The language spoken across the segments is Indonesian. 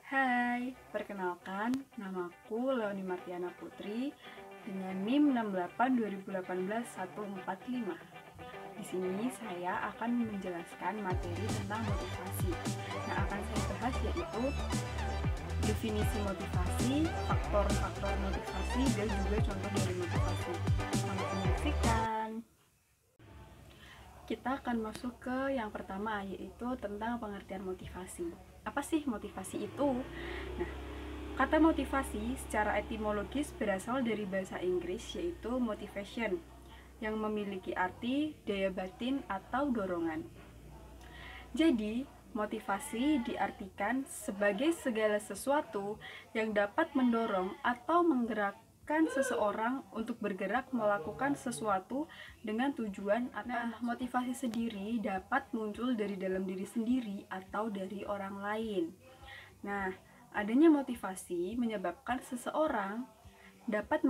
Hai, perkenalkan, namaku Leoni Martiana Putri dengan NIM 68 2018 145. Di sini saya akan menjelaskan materi tentang motivasi. Yang akan saya bahas yaitu definisi motivasi, faktor-faktor motivasi, dan juga contoh dari motivasi. Selamat menyaksikan. Kita akan masuk ke yang pertama, yaitu tentang pengertian motivasi. Apa sih motivasi itu? Nah, kata motivasi secara etimologis berasal dari bahasa Inggris, yaitu motivation, yang memiliki arti daya batin atau dorongan. Jadi, motivasi diartikan sebagai segala sesuatu yang dapat mendorong atau menggerakkan seseorang untuk bergerak melakukan sesuatu dengan tujuan. Nah, motivasi sendiri dapat muncul dari dalam diri sendiri atau dari orang lain. Nah, adanya motivasi menyebabkan seseorang dapat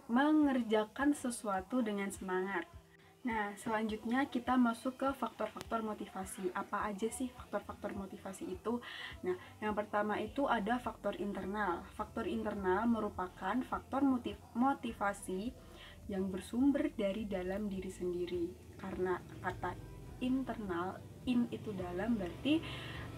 mengerjakan sesuatu dengan semangat. Nah, selanjutnya kita masuk ke faktor-faktor motivasi. Apa aja sih faktor-faktor motivasi itu? Nah, yang pertama itu ada faktor internal. Faktor internal merupakan faktor motivasi yang bersumber dari dalam diri sendiri. Karena kata internal, in itu dalam, berarti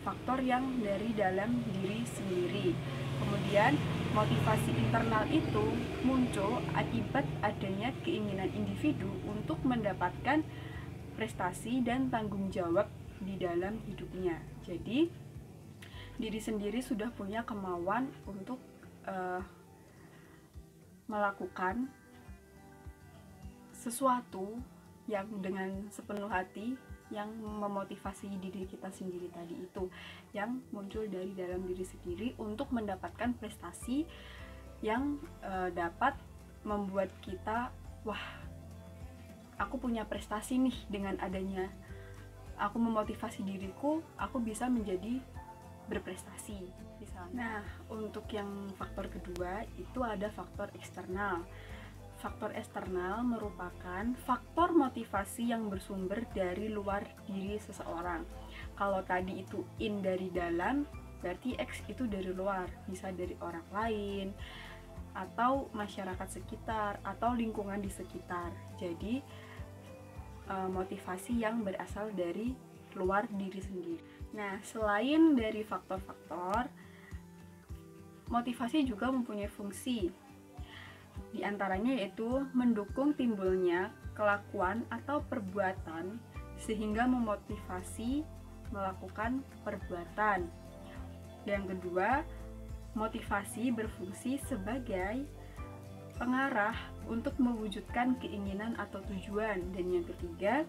faktor yang dari dalam diri sendiri. Kemudian motivasi internal itu muncul akibat adanya keinginan individu untuk mendapatkan prestasi dan tanggung jawab di dalam hidupnya. Jadi diri sendiri sudah punya kemauan untuk melakukan sesuatu yang dengan sepenuh hati, yang memotivasi diri kita sendiri tadi itu, yang muncul dari dalam diri sendiri untuk mendapatkan prestasi yang dapat membuat kita, wah, aku punya prestasi nih, dengan adanya aku memotivasi diriku, aku bisa menjadi berprestasi misalnya. Nah, untuk yang faktor kedua itu ada faktor eksternal. Faktor eksternal merupakan faktor motivasi yang bersumber dari luar diri seseorang. Kalau tadi itu in dari dalam, berarti X itu dari luar, bisa dari orang lain, atau masyarakat sekitar, atau lingkungan di sekitar. Jadi motivasi yang berasal dari luar diri sendiri. Nah, selain dari faktor-faktor, motivasi juga mempunyai fungsi. Di antaranya yaitu mendukung timbulnya kelakuan atau perbuatan sehingga memotivasi melakukan perbuatan. Yang kedua, motivasi berfungsi sebagai pengarah untuk mewujudkan keinginan atau tujuan. Dan yang ketiga,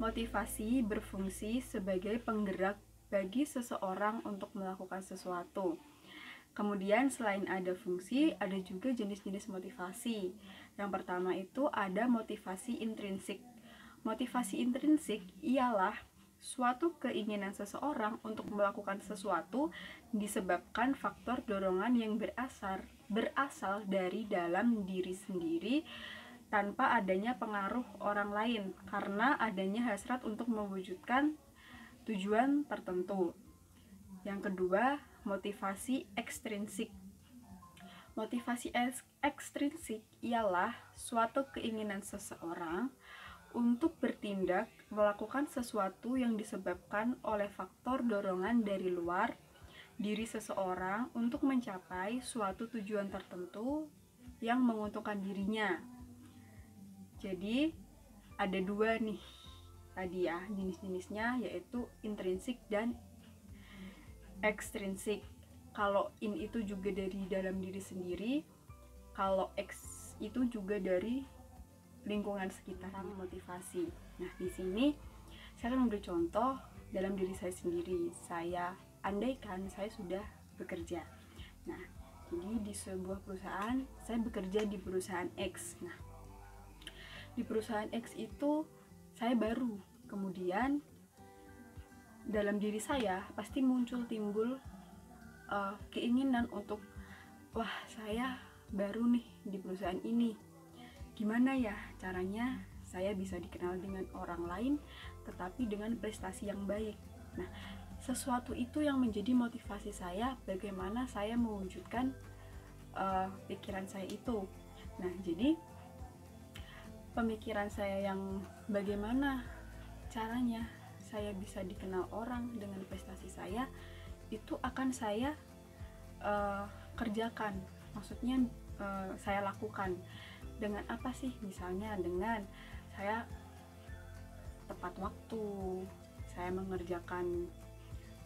motivasi berfungsi sebagai penggerak bagi seseorang untuk melakukan sesuatu. Kemudian selain ada fungsi, ada juga jenis-jenis motivasi. Yang pertama itu ada motivasi intrinsik. Motivasi intrinsik ialah suatu keinginan seseorang untuk melakukan sesuatu disebabkan faktor dorongan yang berasal dari dalam diri sendiri tanpa adanya pengaruh orang lain, karena adanya hasrat untuk mewujudkan tujuan tertentu. Yang kedua, motivasi ekstrinsik. Motivasi ekstrinsik ialah suatu keinginan seseorang untuk bertindak melakukan sesuatu yang disebabkan oleh faktor dorongan dari luar diri seseorang untuk mencapai suatu tujuan tertentu yang menguntungkan dirinya. Jadi ada dua nih tadi ya jenis-jenisnya, yaitu intrinsik dan ekstrinsik. Kalau in itu juga dari dalam diri sendiri, kalau X itu juga dari lingkungan sekitar. Motivasi. Nah, di sini saya akan memberi contoh dalam diri saya sendiri. Saya andaikan saya sudah bekerja. Nah, jadi di sebuah perusahaan, saya bekerja di perusahaan X. Nah, di perusahaan X itu saya baru. Kemudian dalam diri saya pasti timbul keinginan untuk, wah, saya baru nih di perusahaan ini, gimana ya caranya saya bisa dikenal dengan orang lain tetapi dengan prestasi yang baik. Nah, sesuatu itu yang menjadi motivasi saya, bagaimana saya mewujudkan pikiran saya itu. Nah, jadi pemikiran saya yang bagaimana caranya saya bisa dikenal orang dengan prestasi saya, itu akan saya kerjakan. Maksudnya saya lakukan dengan apa sih? Misalnya dengan saya tepat waktu, saya mengerjakan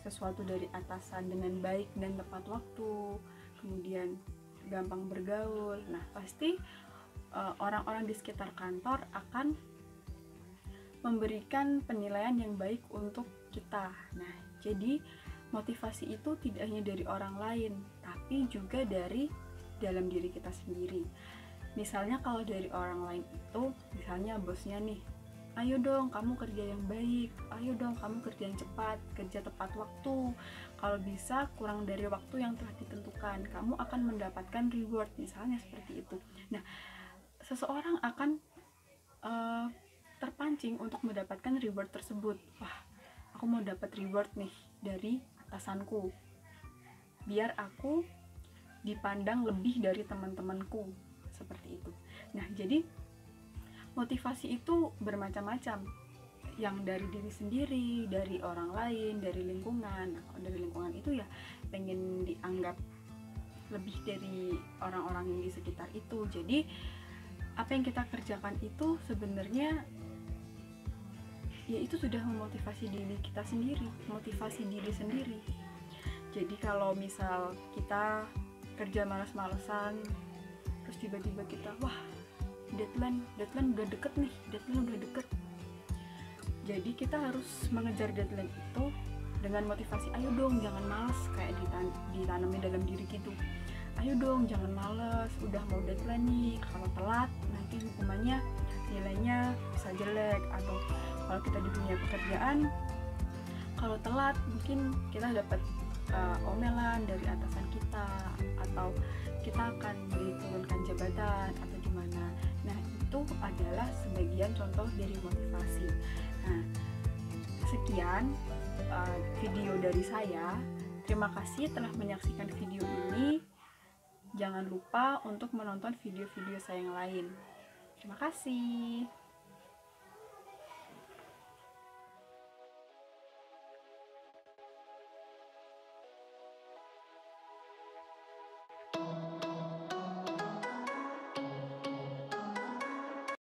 sesuatu dari atasan dengan baik dan tepat waktu, kemudian gampang bergaul. Nah, pasti orang-orang di sekitar kantor akan memberikan penilaian yang baik untuk kita. Nah, jadi motivasi itu tidak hanya dari orang lain, tapi juga dari dalam diri kita sendiri. Misalnya kalau dari orang lain itu, misalnya bosnya nih, ayo dong kamu kerja yang baik, ayo dong kamu kerja yang cepat, kerja tepat waktu, kalau bisa kurang dari waktu yang telah ditentukan, kamu akan mendapatkan reward, misalnya seperti itu. Nah, seseorang akan terpancing untuk mendapatkan reward tersebut. Wah, aku mau dapat reward nih dari atasanku, biar aku dipandang lebih dari teman-temanku, seperti itu. Nah, jadi motivasi itu bermacam-macam, yang dari diri sendiri, dari orang lain, dari lingkungan. Nah, dari lingkungan itu ya pengen dianggap lebih dari orang-orang yang di sekitar itu. Jadi apa yang kita kerjakan itu sebenarnya ya itu sudah memotivasi diri kita sendiri, motivasi diri sendiri. Jadi kalau misal kita kerja malas-malesan, terus tiba-tiba kita, wah deadline udah deket nih, jadi kita harus mengejar deadline itu dengan motivasi, ayo dong jangan malas, kayak ditanamin dalam diri gitu. Ayo dong jangan malas, udah mau deadline nih, kalau telat nanti hukumannya nilainya bisa jelek. Atau kalau kita di dunia pekerjaan, kalau telat mungkin kita dapat omelan dari atasan kita, atau kita akan diturunkan jabatan atau gimana. Nah, itu adalah sebagian contoh dari motivasi. Nah, sekian video dari saya. Terima kasih telah menyaksikan video ini. Jangan lupa untuk menonton video-video saya yang lain. Terima kasih.